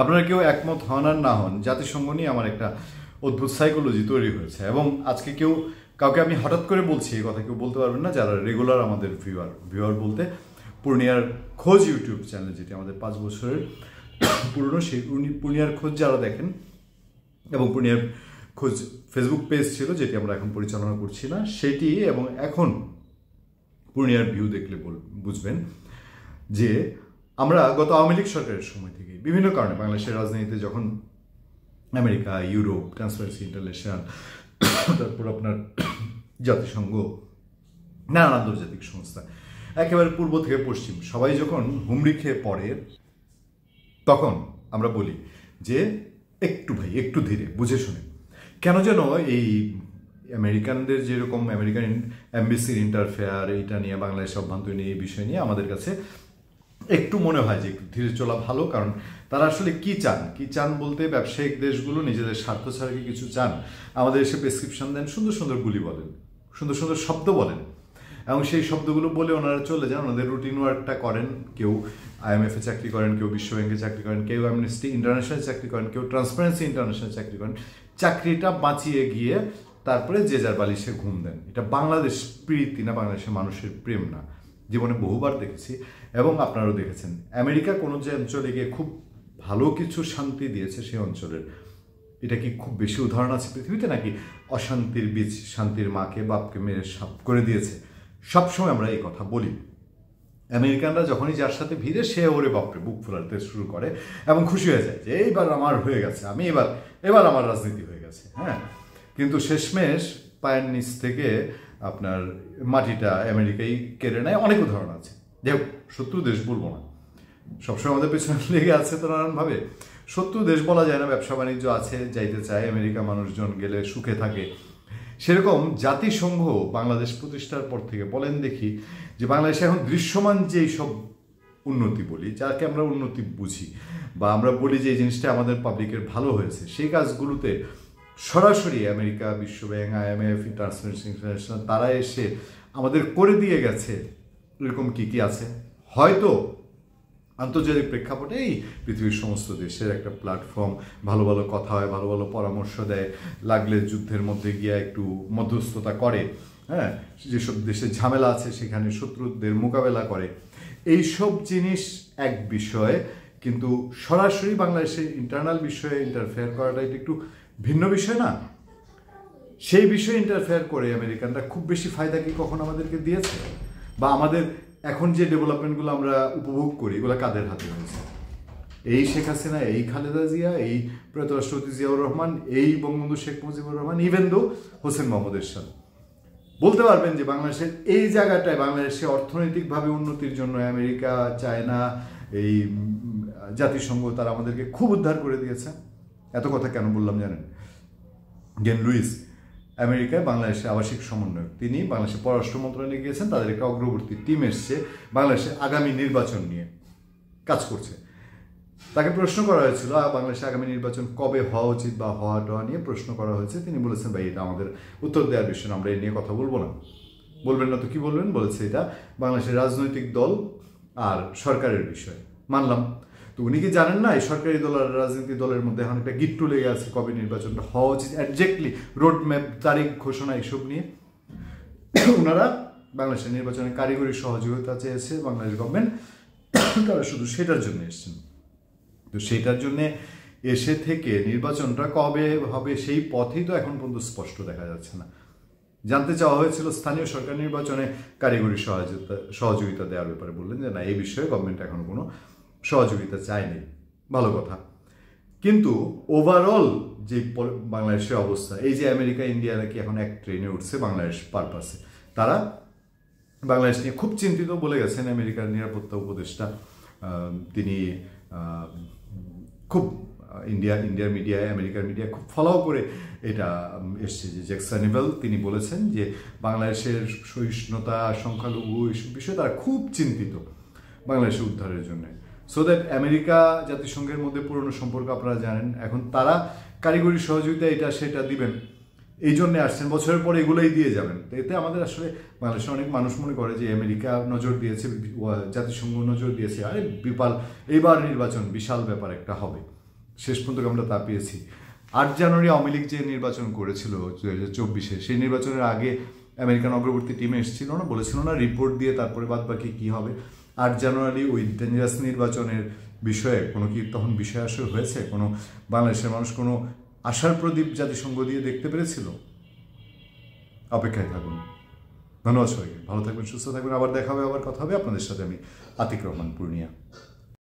আপনারা কেউ একমত হন আর না হন, জাতিসংঘ নিয়ে আমার একটা অদ্ভুত সাইকোলজি তৈরি হয়েছে। এবং আজকে কাউকে আমি হঠাৎ করে বলছি, এই কথা কেউ বলতে পারবেন না যারা রেগুলার আমাদের ভিউয়ার বলতে পূর্ণিয়ার খোঁজ ইউটিউব চ্যানেল, যেটি আমাদের 5 বছরের পুরনো, সেই পূর্ণিয়ার খোঁজ যারা দেখেন, এবং পূর্ণিয়ার খোঁজ ফেসবুক পেজ ছিল যেটি আমরা এখন পরিচালনা করছি না সেটি, এবং এখন পূর্ণিয়ার ভিউ দেখলে বুঝবেন যে আমরা গত আওয়ামী লীগ সরকারের সময় থেকে বিভিন্ন কারণে বাংলাদেশের রাজনীতিতে যখন আমেরিকা, ইউরোপ, ট্রান্সপারেন্সি ইন্টারন্যাশনাল, তারপর আপনার জাতিসংঘ, নানান আন্তর্জাতিক সংস্থা, একেবারে পূর্ব থেকে পশ্চিম সবাই যখন হুমড়ি খেয়ে পড়ে, তখন আমরা বলি যে একটু ধীরে বুঝে শুনে। কেন যেন এই আমেরিকানদের যেরকম আমেরিকান এমবেসির ইন্টারফেয়ার, এইটা নিয়ে বাংলাদেশ অভ্যন্তরীণ এই বিষয় নিয়ে আমাদের কাছে একটু মনে হয় যে একটু ধীরে চলা ভালো। কারণ তারা আসলে কি চান বলতে ব্যবসায়িক দেশগুলো নিজেদের স্বার্থ ছাড়া কি কিছু চান? আমাদের এসে প্রেসক্রিপশন দেন, সুন্দর সুন্দর গুলি বলেন, সুন্দর সুন্দর শব্দ বলেন, এবং সেই শব্দগুলো বলে ওনারা চলে যান, ওনাদের রুটিন ওয়ার্কটা করেন। কেউ IMF-এ চাকরি করেন, কেউ বিশ্ব ব্যাংকে চাকরি করেন, কেউ অ্যামনেস্টি ইন্টারন্যাশনাল চাকরি করেন, কেউ ট্রান্সপারেন্সি ইন্টারন্যাশনাল চাকরি করেন। চাকরিটা বাঁচিয়ে গিয়ে তারপরে যে যার বালিশে ঘুম দেন। এটা বাংলাদেশ প্রীতি না, বাংলাদেশের মানুষের প্রেম না। জীবনে বহুবার দেখেছি, এবং আপনারাও দেখেছেন। আমেরিকা কোনো যে অঞ্চলে গিয়ে খুব ভালো কিছু শান্তি দিয়েছে সেই অঞ্চলের, এটা কি খুব বেশি উদাহরণ আছে পৃথিবীতে? নাকি অশান্তির বীজ শান্তির মাকে বাপকে মেরে সাপ করে দিয়েছে? সবসময় আমরা এই কথা বলি। আমেরিকানরা যখনই যার সাথে ভিড়ে, সে ওরে বাপরে বুক ফোলাতে শুরু করে এবং খুশি হয়ে যায় যে এইবার আমার হয়ে গেছে, আমি এবার আমার রাজনীতি হয়ে গেছে। হ্যাঁ, কিন্তু শেষমেশ পায়ের নিচ থেকে আপনার মাটিটা আমেরিকাই কেড়ে নেয়। অনেক উদাহরণ আছে। যাই হোক, শত্রু দেশ বলবো না, সবসময় আমাদের পেছনে লেগে আছে তো নানানভাবে। শত্রু দেশ বলা যায় না, ব্যবসা বাণিজ্য আছে, যাইতে চায় আমেরিকা, মানুষজন গেলে সুখে থাকে। সেরকম জাতিসংঘ বাংলাদেশ প্রতিষ্ঠার পর থেকে বলেন দেখি যে বাংলাদেশে এখন দৃশ্যমান যেই সব উন্নতি বলি, যাকে আমরা উন্নতি বুঝি, বা আমরা বলি যে এই জিনিসটা আমাদের পাবলিকের ভালো হয়েছে, সেই কাজগুলোতে সরাসরি আমেরিকা, বিশ্বব্যাংক, IMF, ট্রান্সপারেন্সি ইন্টারন্যাশনাল তারা এসে আমাদের করে দিয়ে গেছে। এরকম কি আছে? হয়তো আন্তর্জাতিক প্রেক্ষাপটে এই পৃথিবীর সমস্ত দেশের একটা প্ল্যাটফর্ম, ভালো ভালো কথা হয়, ভালো ভালো পরামর্শ দেয়, লাগলে যুদ্ধের মধ্যে গিয়ে একটু মধ্যস্থতা করে, হ্যাঁ, যেসব দেশে ঝামেলা আছে সেখানে শত্রুদের মোকাবেলা করে। এইসব জিনিস এক বিষয়, কিন্তু সরাসরি বাংলাদেশের ইন্টারনাল বিষয়ে ইন্টারফেয়ার করাটা এটা একটু ভিন্ন বিষয় না? সেই বিষয়ে ইন্টারফেয়ার করে আমেরিকানরা খুব বেশি ফায়দা কি কখন আমাদেরকে দিয়েছে? বা আমাদের এখন যে ডেভেলপমেন্টগুলো আমরা উপভোগ করি, এগুলো কাদের হাতে হয়েছে? এই শেখ হাসিনা, এই খালেদা জিয়া, এই প্রয়াত রাষ্ট্রপতি জিয়াউর রহমান, এই বঙ্গবন্ধু শেখ মুজিবুর রহমান, ইভেন দো হোসেন মোহাম্মদ এরশাদ। বলতে পারবেন যে বাংলাদেশের এই জায়গাটায় বাংলাদেশে অর্থনৈতিকভাবে উন্নতির জন্য আমেরিকা, চায়না, এই জাতিসংঘ তারা আমাদেরকে খুব উদ্ধার করে দিয়েছে। এত কথা কেন বললাম জানেন? গেন লুইস আমেরিকায় বাংলাদেশের আবাসিক সমন্বয়ক, তিনি বাংলাদেশের পররাষ্ট্র মন্ত্রণালয়ে গিয়েছেন। তাদের একটা অগ্রবর্তী টিম এসছে বাংলাদেশের আগামী নির্বাচন নিয়ে কাজ করছে। তাকে প্রশ্ন করা হয়েছিল বাংলাদেশের আগামী নির্বাচন কবে হওয়া উচিত বা হওয়াটা নিয়ে প্রশ্ন করা হয়েছে। তিনি বলেছেন, ভাই এটা আমাদের উত্তর দেওয়ার বিষয় না, আমরা এই নিয়ে কথা বলবো না। বলবেন না তো কি বলবেন? বলেছে এটা বাংলাদেশের রাজনৈতিক দল আর সরকারের বিষয়। মানলাম। তো উনি কি জানেন না এই সরকারি দল আর রাজনৈতিক দলের মধ্যে এখন একটা গিট্টু লেগে আছে কবে নির্বাচনটা হওয়া উচিত, একজ্যাক্টলি রোড ম্যাপ, তারিখ ঘোষণা এসব নিয়ে? ওনারা বাংলাদেশের নির্বাচনে কারিগরি সহযোগিতা চেয়েছে বাংলাদেশ গভর্নমেন্ট, তারা শুধু সেটার জন্য এসছেন। তো সেটার জন্যে এসে থেকে নির্বাচনটা কবে হবে সেই পথেই তো এখন পর্যন্ত স্পষ্ট দেখা যাচ্ছে না। জানতে চাওয়া হয়েছিল স্থানীয় সরকার নির্বাচনে কারিগরি সহযোগিতা দেওয়ার ব্যাপারে, বললেন যে না, এই বিষয়ে গভর্নমেন্ট এখনো কোনো সহযোগিতা চায়নি। ভালো কথা, কিন্তু ওভারঅল যে বাংলাদেশের অবস্থা, এই যে আমেরিকা, ইন্ডিয়া নাকি এখন এক ট্রেনে উঠছে বাংলাদেশ পারপাসে, তারা বাংলাদেশ নিয়ে খুব চিন্তিত বলে গেছেন আমেরিকার নিরাপত্তা উপদেষ্টা। তিনি খুব ইন্ডিয়ার মিডিয়ায়, আমেরিকার মিডিয়া খুব ফলো করে এটা এসছে যে জ্যাকসনিভেল, তিনি বলেছেন যে বাংলাদেশের সহিষ্ণুতা, সংখ্যালঘু এইসব বিষয়ে তারা খুব চিন্তিত বাংলাদেশের উদ্ধারের জন্য। সো দ্যাট আমেরিকা জাতিসংঘের মধ্যে পুরনো সম্পর্ক আপনারা জানেন, এখন তারা কারিগরি সহযোগিতা এটা সেটা দিবেন, এই জন্যে আসছেন। বছরের পরে এগুলোই দিয়ে যাবেন। তো এতে আমাদের আসলে বাংলাদেশের অনেক মানুষ মনে করে যে আমেরিকা নজর দিয়েছে, জাতিসংঘ নজর দিয়েছে, আরে বিপাল, এইবার নির্বাচন বিশাল ব্যাপার একটা হবে। শেষ পর্যন্ত আমরা তা পেয়েছি। 8 জানুয়ারি আওয়ামী লীগ যে নির্বাচন করেছিল 2024-এ, সেই নির্বাচনের আগে আমেরিকান অগ্রবর্তী টিমে এসেছিল না, বলেছিল না রিপোর্ট দিয়ে তারপরে বাদ বাকি কী হবে। 8 জানুয়ারি ওই ডেঞ্জারাস নির্বাচনের বিষয়ে কোনো কি তখন বিষয় আসর হয়েছে? কোনো বাংলাদেশের মানুষ কোনো আশার প্রদীপ জাতিসংঘ দিয়ে দেখতে পেরেছিল? অপেক্ষায় থাকুন। ধন্যবাদ সবাইকে, ভালো থাকবেন, সুস্থ থাকবেন। আবার দেখা হবে, আবার কথা হবে। আপনাদের সাথে আমি আতিক রহমান, পূর্ণিয়া।